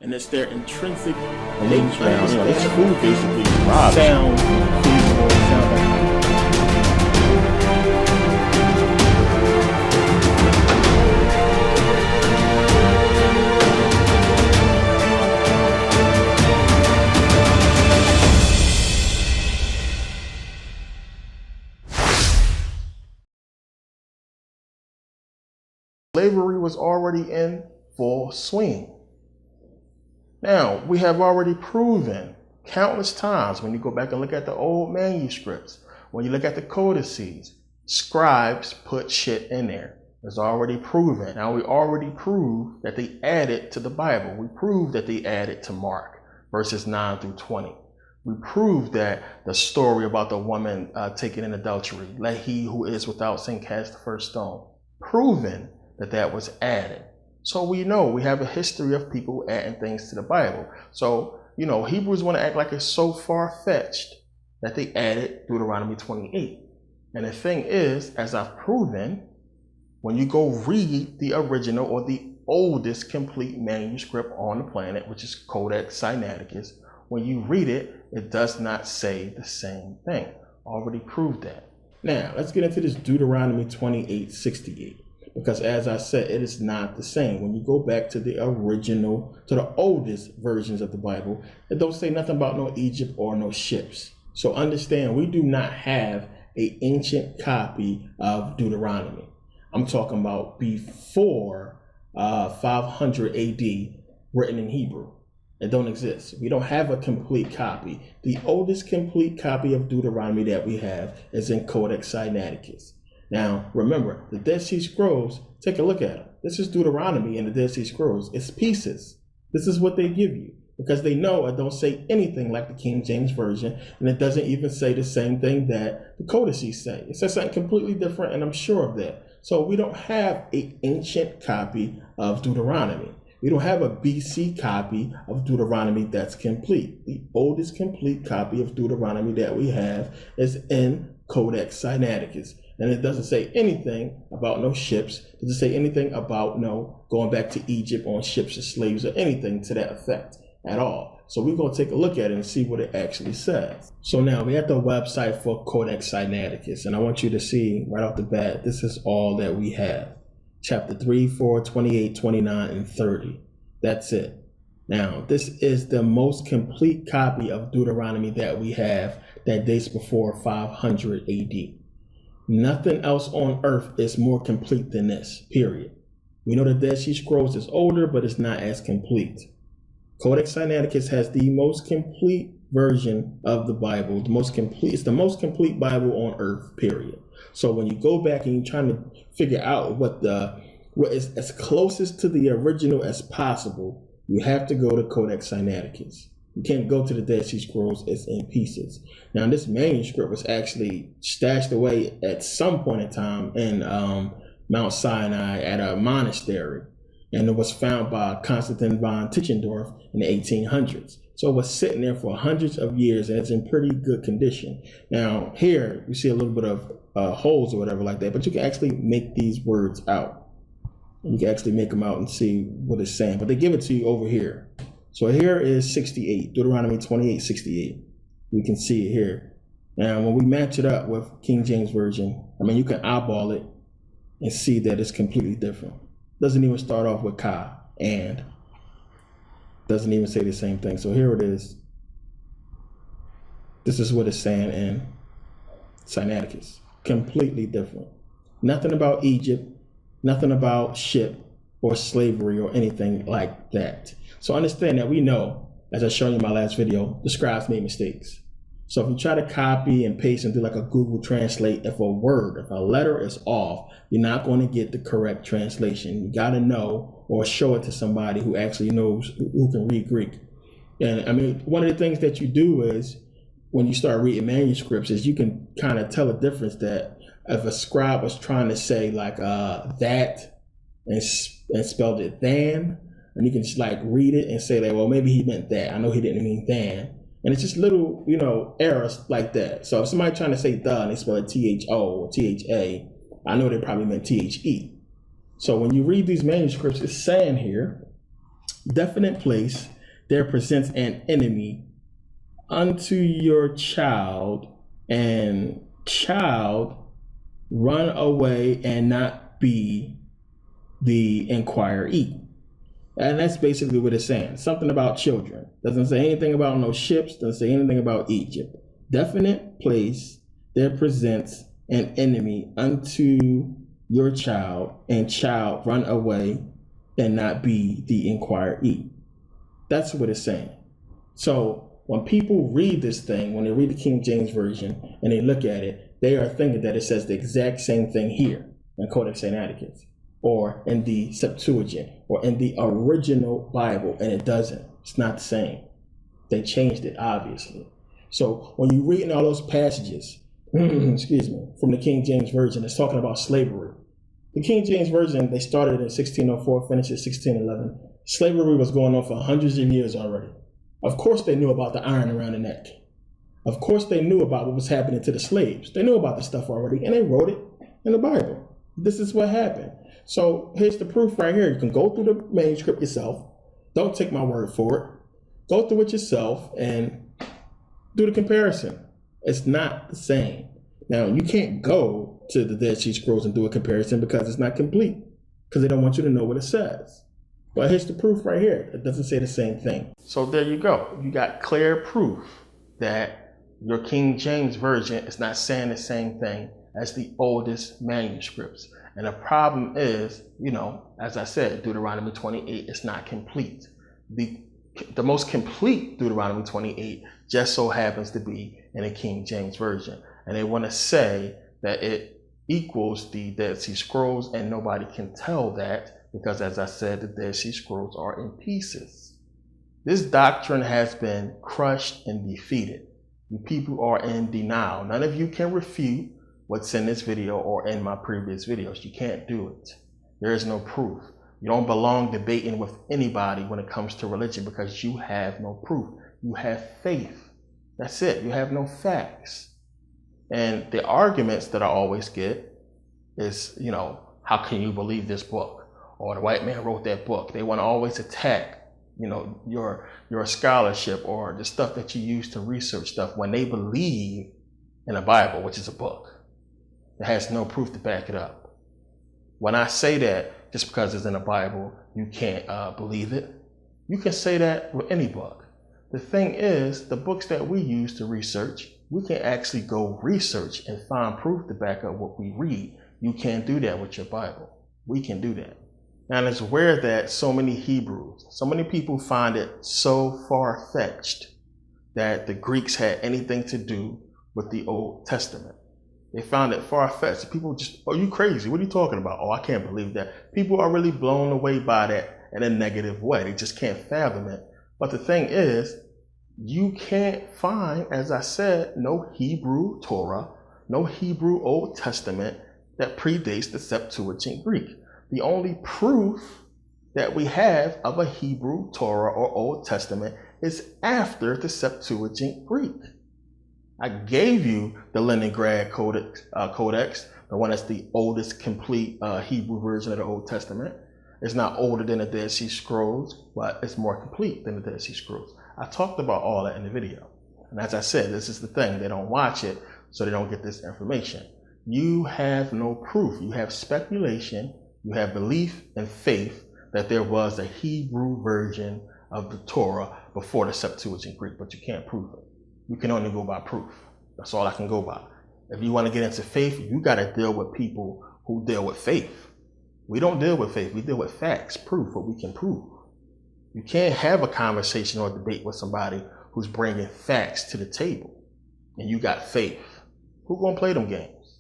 and it's their intrinsic nature. This food basically robs. Sound feasible, sound like slavery was already in full swing. Now, we have already proven countless times when you go back and look at the old manuscripts, when you look at the codices, scribes put shit in there. It's already proven. Now, we already proved that they added to the Bible. We proved that they added to Mark, verses 9 through 20. We proved that the story about the woman taken in adultery, let he who is without sin cast the first stone, proven that was added. So we know we have a history of people adding things to the Bible. So, Hebrews want to act like it's so far-fetched that they added Deuteronomy 28. And the thing is, as I've proven, when you go read the original or the oldest complete manuscript on the planet, which is Codex Sinaiticus, when you read it, it does not say the same thing. Already proved that. Now, let's get into this Deuteronomy 28:68. Because as I said, it is not the same. When you go back to the original, to the oldest versions of the Bible, it don't say nothing about no Egypt or no ships. So understand, we do not have an ancient copy of Deuteronomy. I'm talking about before 500 AD, written in Hebrew. It don't exist. We don't have a complete copy. The oldest complete copy of Deuteronomy that we have is in Codex Sinaiticus. Now, remember, the Dead Sea Scrolls, take a look at them. This is Deuteronomy in the Dead Sea Scrolls. It's pieces. This is what they give you because they know it don't say anything like the King James Version, and it doesn't even say the same thing that the codices say. It says something completely different, and I'm sure of that. So we don't have an ancient copy of Deuteronomy. We don't have a BC copy of Deuteronomy that's complete. The oldest complete copy of Deuteronomy that we have is in Codex Sinaiticus. And it doesn't say anything about no ships. It doesn't say anything about no going back to Egypt on ships or slaves or anything to that effect at all. So we're going to take a look at it and see what it actually says. So now we're at the website for Codex Sinaiticus. And I want you to see right off the bat, this is all that we have. Chapter 3, 4, 28, 29, and 30. That's it. Now, this is the most complete copy of Deuteronomy that we have that dates before 500 AD. Nothing else on earth is more complete than this, period. We know the Dead Sea Scrolls is older, but it's not as complete. Codex Sinaiticus has the most complete version of the Bible. It's the most complete Bible on earth, period. So when you go back and you're trying to figure out what is as closest to the original as possible, you have to go to Codex Sinaiticus. You can't go to the Dead Sea Scrolls, it's in pieces. Now, this manuscript was actually stashed away at some point in time in Mount Sinai at a monastery. And it was found by Constantine von Tischendorf in the 1800s. So it was sitting there for hundreds of years and it's in pretty good condition. Now, here you see a little bit of holes or whatever like that, but you can actually make these words out. You can actually make them out and see what it's saying, but they give it to you over here. So here is 68, Deuteronomy 28:68. We can see it here. Now, when we match it up with King James Version, you can eyeball it and see that it's completely different. Doesn't even start off with ka, and doesn't even say the same thing. So here it is. This is what it's saying in Sinaiticus. Completely different. Nothing about Egypt, nothing about ship or slavery or anything like that. So understand that we know, as I showed you in my last video, the scribes made mistakes. So if you try to copy and paste and do like a Google Translate, if a letter is off, you're not going to get the correct translation. You got to know or show it to somebody who actually knows, who can read Greek. And one of the things that you do is when you start reading manuscripts is you can kind of tell a difference that if a scribe was trying to say like that and spelled it than, and you can just like read it and say like, well, maybe he meant that. I know he didn't mean than. And it's just little, errors like that. So if somebody trying to say the and they spell it THO or THA, I know they probably meant THE. So when you read these manuscripts, it's saying here definite place, there presents an enemy unto your child, and child run away and not be the inquiree. And that's basically what it's saying. Something about children. Doesn't say anything about no ships, doesn't say anything about Egypt. Definite place, there presents an enemy unto your child, and child run away and not be the inquiree. That's what it's saying. So when people read this thing, when they read the King James Version and they look at it, they are thinking that it says the exact same thing here in Codex Sinaiticus, or in the Septuagint, or in the original Bible, and it doesn't. It's not the same. They changed it, obviously. So when you read in all those passages, excuse me, from the King James Version, it's talking about slavery. The King James Version, they started in 1604, finished in 1611. Slavery was going on for hundreds of years already. Of course they knew about the iron around the neck. Of course they knew about what was happening to the slaves. They knew about the stuff already, and they wrote it in the Bible. This is what happened. So here's the proof right here. You can go through the manuscript yourself. Don't take my word for it. Go through it yourself and do the comparison. It's not the same. Now, you can't go to the Dead Sea Scrolls and do a comparison because it's not complete, because they don't want you to know what it says. But here's the proof right here. It doesn't say the same thing. So there you go. You got clear proof that your King James Version is not saying the same thing as the oldest manuscripts. And the problem is, as I said, Deuteronomy 28 is not complete. The most complete Deuteronomy 28 just so happens to be in a King James Version. And they want to say that it equals the Dead Sea Scrolls, and nobody can tell that because, as I said, the Dead Sea Scrolls are in pieces. This doctrine has been crushed and defeated. You people are in denial. None of you can refute what's in this video or in my previous videos. You can't do it. There is no proof. You don't belong debating with anybody when it comes to religion because you have no proof. You have faith. That's it. You have no facts. And the arguments that I always get is, how can you believe this book? Or the white man wrote that book. They want to always attack, your scholarship or the stuff that you use to research stuff when they believe in a Bible, which is a book. It has no proof to back it up. When I say that, just because it's in the Bible, you can't believe it. You can say that with any book. The thing is, the books that we use to research, we can actually go research and find proof to back up what we read. You can't do that with your Bible. We can do that. And it's weird that so many Hebrews, so many people find it so far-fetched that the Greeks had anything to do with the Old Testament. They found it far-fetched. People just, oh, you crazy. What are you talking about? Oh, I can't believe that. People are really blown away by that in a negative way. They just can't fathom it. But the thing is, you can't find, as I said, no Hebrew Torah, no Hebrew Old Testament that predates the Septuagint Greek. The only proof that we have of a Hebrew Torah or Old Testament is after the Septuagint Greek. I gave you the Leningrad Codex, the one that's the oldest complete Hebrew version of the Old Testament. It's not older than the Dead Sea Scrolls, but it's more complete than the Dead Sea Scrolls. I talked about all that in the video. And as I said, this is the thing. They don't watch it, so they don't get this information. You have no proof. You have speculation. You have belief and faith that there was a Hebrew version of the Torah before the Septuagint Greek, but you can't prove it. You can only go by proof. That's all I can go by. If you want to get into faith, you got to deal with people who deal with faith. We don't deal with faith. We deal with facts, proof, what we can prove. You can't have a conversation or debate with somebody who's bringing facts to the table and you got faith. Who's going to play them games?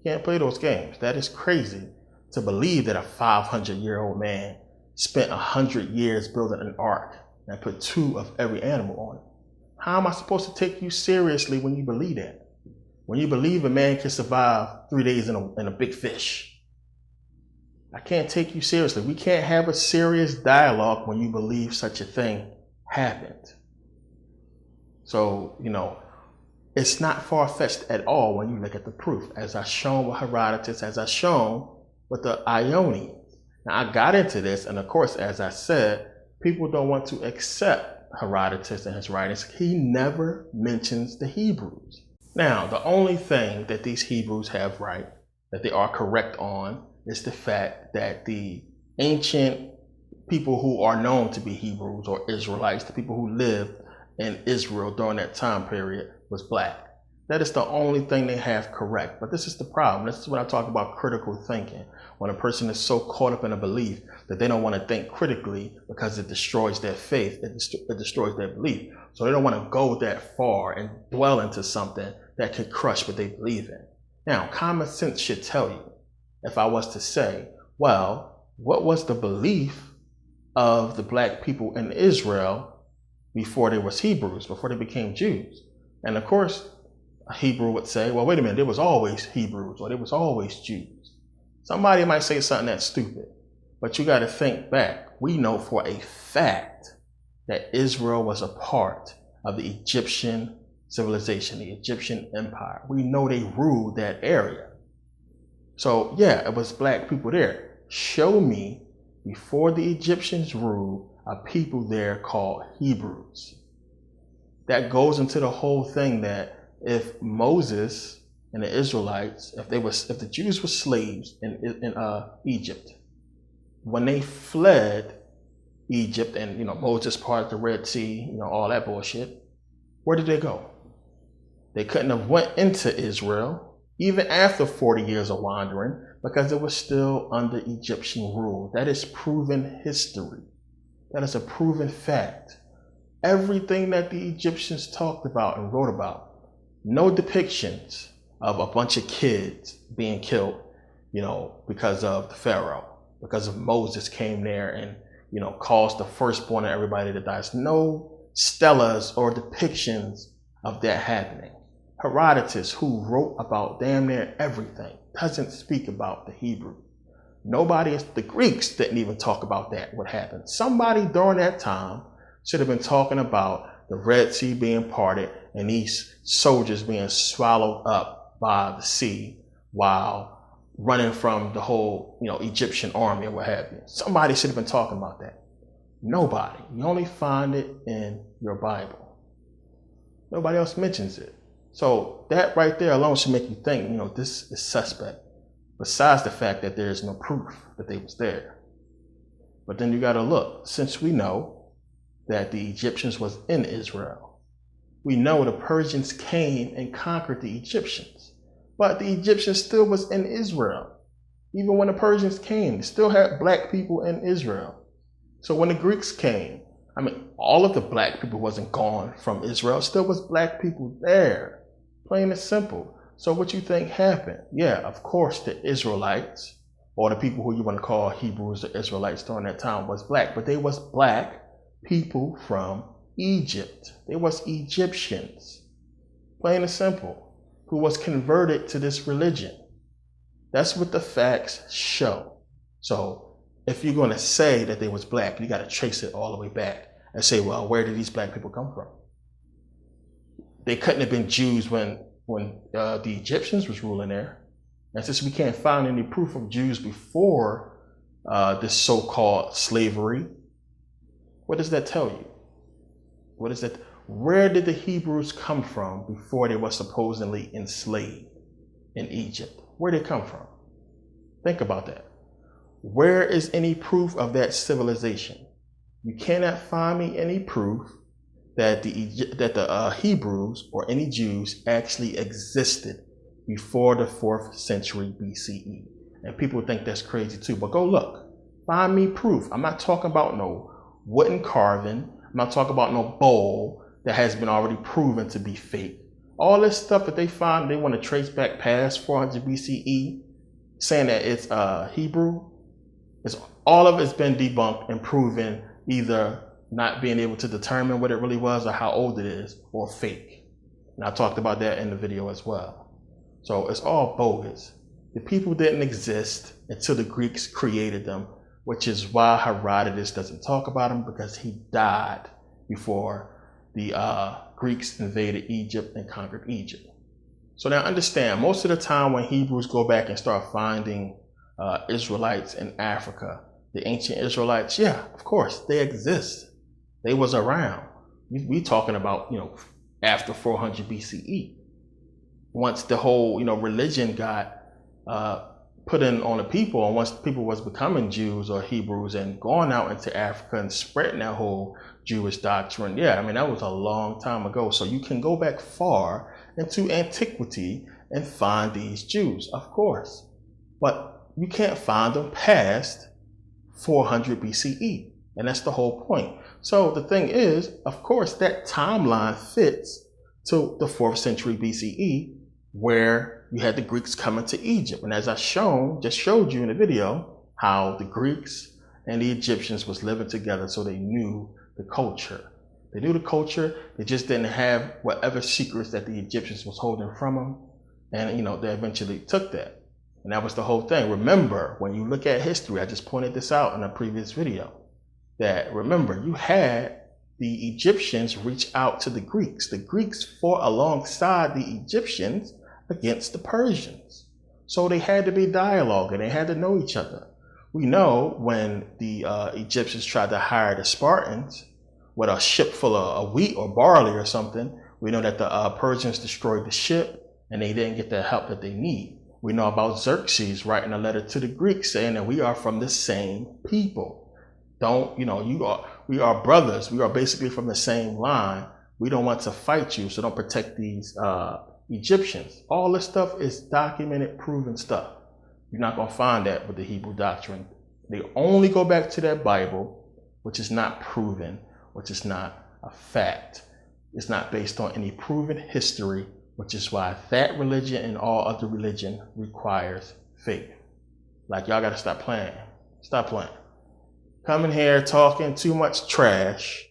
You can't play those games. That is crazy to believe that a 500-year-old man spent 100 years building an ark and put 2 of every animal on it. How am I supposed to take you seriously when you believe that? When you believe a man can survive 3 days in a big fish? I can't take you seriously. We can't have a serious dialogue when you believe such a thing happened. So, it's not far-fetched at all when you look at the proof. As I've shown with Herodotus, as I've shown with the Ionians. Now, I got into this, and of course, as I said, people don't want to accept Herodotus and his writings. He never mentions the Hebrews. Now, the only thing that these Hebrews have right, that they are correct on, is the fact that the ancient people who are known to be Hebrews or Israelites, the people who lived in Israel during that time period, was black. That is the only thing they have correct. But this is the problem. This is when I talk about critical thinking. When a person is so caught up in a belief that they don't want to think critically because it destroys their faith, it destroys their belief. So they don't want to go that far and dwell into something that could crush what they believe in. Now, common sense should tell you, if I was to say, well, what was the belief of the black people in Israel before they was Hebrews, before they became Jews? And of course, a Hebrew would say, well, wait a minute, there was always Hebrews or there was always Jews. Somebody might say something that's stupid, but you got to think back. We know for a fact that Israel was a part of the Egyptian civilization, the Egyptian empire. We know they ruled that area. So yeah, it was black people there. Show me before the Egyptians ruled a people there called Hebrews. That goes into the whole thing that if Moses and the Israelites, if the Jews were slaves in Egypt, when they fled Egypt and Moses parted the Red Sea, all that bullshit, where did they go? They couldn't have went into Israel even after 40 years of wandering because it was still under Egyptian rule. That is proven history. That is a proven fact. Everything that the Egyptians talked about and wrote about, no depictions of a bunch of kids being killed, because of the Pharaoh, because of Moses came there and, caused the firstborn of everybody to die. There's no stelas or depictions of that happening. Herodotus, who wrote about damn near everything, doesn't speak about the Hebrew. The Greeks didn't even talk about that, what happened. Somebody during that time should have been talking about the Red Sea being parted and these soldiers being swallowed up by the sea while running from the whole, Egyptian army or what have you. Somebody should have been talking about that. Nobody. You only find it in your Bible. Nobody else mentions it. So that right there alone should make you think, this is suspect. Besides the fact that there is no proof that they was there. But then you got to look, since we know that the Egyptians was in Israel, we know the Persians came and conquered the Egyptians, but the Egyptians still was in Israel. Even when the Persians came, they still had black people in Israel. So when the Greeks came, all of the black people wasn't gone from Israel, still was black people there, plain and simple. So what you think happened? Yeah, of course the Israelites, or the people who you want to call Hebrews or Israelites during that time, was black, but they was black people from Egypt. They was Egyptians, plain and simple, who was converted to this religion. That's what the facts show. So if you're going to say that they was black, you got to trace it all the way back and say, well, where did these black people come from? They couldn't have been Jews when the Egyptians was ruling there. And since we can't find any proof of Jews before this so-called slavery, what does that tell you? What is that? Where did the Hebrews come from before they were supposedly enslaved in Egypt? Where did they come from? Think about that. Where is any proof of that civilization? You cannot find me any proof that the Hebrews or any Jews actually existed before the 4th century BCE. And people think that's crazy too, but go look. Find me proof. I'm not talking about no wooden carving. I'm not talking about no bowl that has been already proven to be fake. All this stuff that they find, they want to trace back past 400 BCE, saying that it's Hebrew. All of it's been debunked and proven either not being able to determine what it really was or how old it is, or fake. And I talked about that in the video as well. So it's all bogus. The people didn't exist until the Greeks created them, which is why Herodotus doesn't talk about them, because he died before the Greeks invaded Egypt and conquered Egypt. So now understand, most of the time when Hebrews go back and start finding Israelites in Africa, The ancient Israelites, yeah, of course, they exist. They was around. We talking about, after 400 BCE. Once the whole, religion got put in on the people, and once people was becoming Jews or Hebrews and going out into Africa and spreading that whole Jewish doctrine, that was a long time ago. So you can go back far into antiquity and find these Jews, of course. But you can't find them past 400 BCE. And that's the whole point. So the thing is, of course, that timeline fits to the 4th century BCE, where you had the Greeks coming to Egypt. And as I just showed you in the video, how the Greeks and the Egyptians was living together, so they knew the culture. They knew the culture, they just didn't have whatever secrets that the Egyptians was holding from them. And they eventually took that. And that was the whole thing. Remember, when you look at history, I just pointed this out in a previous video, that remember, you had the Egyptians reach out to the Greeks. The Greeks fought alongside the Egyptians against the Persians. So they had to be dialogue and they had to know each other. We know when the Egyptians tried to hire the Spartans with a ship full of wheat or barley or something, we know that the Persians destroyed the ship and they didn't get the help that they need. We know about Xerxes writing a letter to the Greeks saying that we are from the same people. We are brothers. We are basically from the same line. We don't want to fight you, so don't protect these Egyptians. All this stuff is documented, proven stuff. You're not going to find that with the Hebrew doctrine. They only go back to that Bible, which is not proven, which is not a fact. It's not based on any proven history, which is why that religion and all other religion requires faith. Like, y'all got to stop playing. Stop playing. Coming here talking too much trash,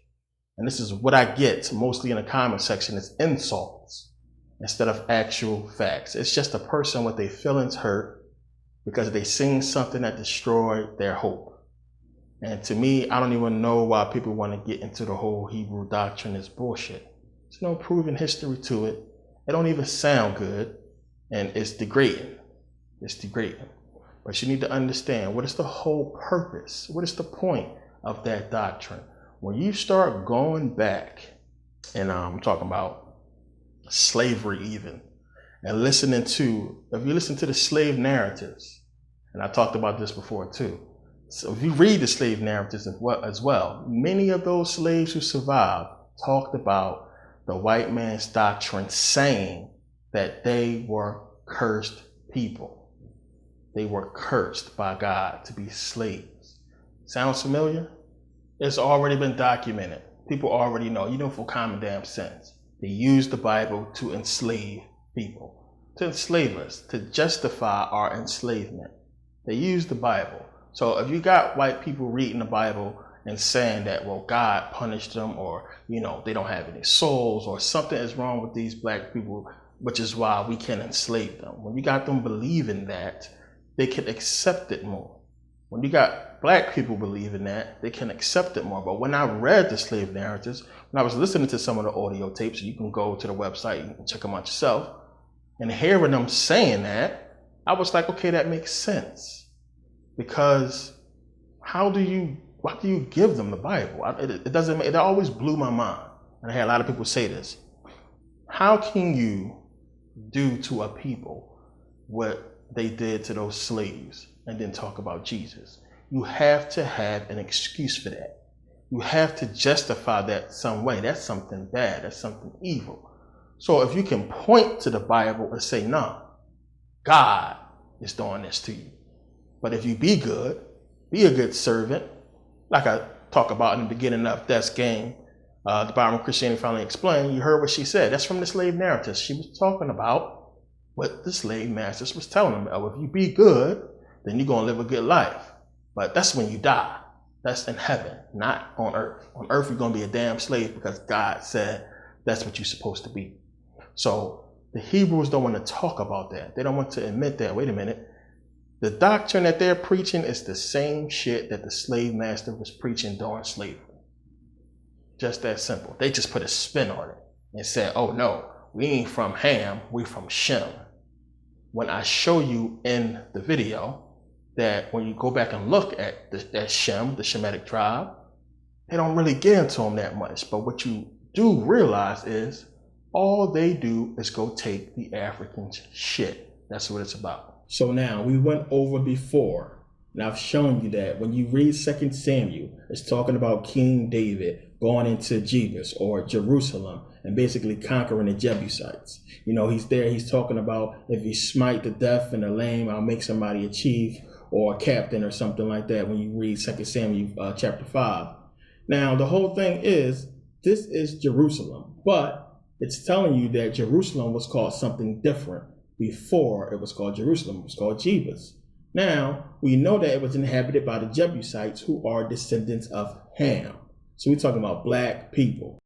and this is what I get mostly in the comment section, is insults instead of actual facts. It's just a person with their feelings hurt because they seen something that destroyed their hope. And to me, I don't even know why people want to get into the whole Hebrew doctrine. Is bullshit. There's no proven history to it. It don't even sound good, and it's degrading. It's degrading. But you need to understand, what is the whole purpose? What is the point of that doctrine? When you start going back, and I'm talking about slavery even, and if you listen to the slave narratives, and I talked about this before too. So if you read the slave narratives as well, many of those slaves who survived talked about the white man's doctrine saying that they were cursed people. They were cursed by God to be slaves. Sounds familiar? It's already been documented. People already know, for common damn sense. They used the Bible to enslave people, to enslave us, to justify our enslavement. They used the Bible. So if you got white people reading the Bible and saying that, well, God punished them, or, they don't have any souls, or something is wrong with these black people, which is why we can enslave them. When you got them believing that, they can accept it more. When you got black people believing that, they can accept it more. But when I read the slave narratives, when I was listening to some of the audio tapes, you can go to the website, you can check them out yourself, and hearing them saying that, I was like, okay, that makes sense. Because why do you give them the Bible? It always blew my mind. And I had a lot of people say this. How can you do to a people what they did to those slaves and then talk about Jesus? You have to have an excuse for that. You have to justify that some way. That's something bad. That's something evil. So if you can point to the Bible and say, no, God is doing this to you. But if you be good, be a good servant, like I talk about in the beginning of That's Game, the Bible Christianity Finally Explained, you heard what she said. That's from the slave narrative. She was talking about what the slave masters was telling them. Oh, if you be good, then you're going to live a good life. But that's when you die. That's in heaven, not on earth. On earth, you're going to be a damn slave because God said that's what you're supposed to be. So the Hebrews don't want to talk about that. They don't want to admit that, wait a minute, the doctrine that they're preaching is the same shit that the slave master was preaching during slavery. Just that simple. They just put a spin on it and said, oh no, we ain't from Ham, we from Shem. When I show you in the video that when you go back and look at that Shem, the Shemitic tribe, they don't really get into them that much. But what you do realize is all they do is go take the Africans' shit. That's what it's about. So now we went over before, and I've shown you that when you read 2 Samuel, it's talking about King David going into Jebus or Jerusalem and basically conquering the Jebusites. You know, he's there, he's talking about if you smite the deaf and the lame, I'll make somebody a chief or a captain or something like that when you read 2 Samuel chapter 5. Now, the whole thing is, this is Jerusalem, but it's telling you that Jerusalem was called something different before it was called Jerusalem. It was called Jebus. Now, we know that it was inhabited by the Jebusites, who are descendants of Ham. So we're talking about black people.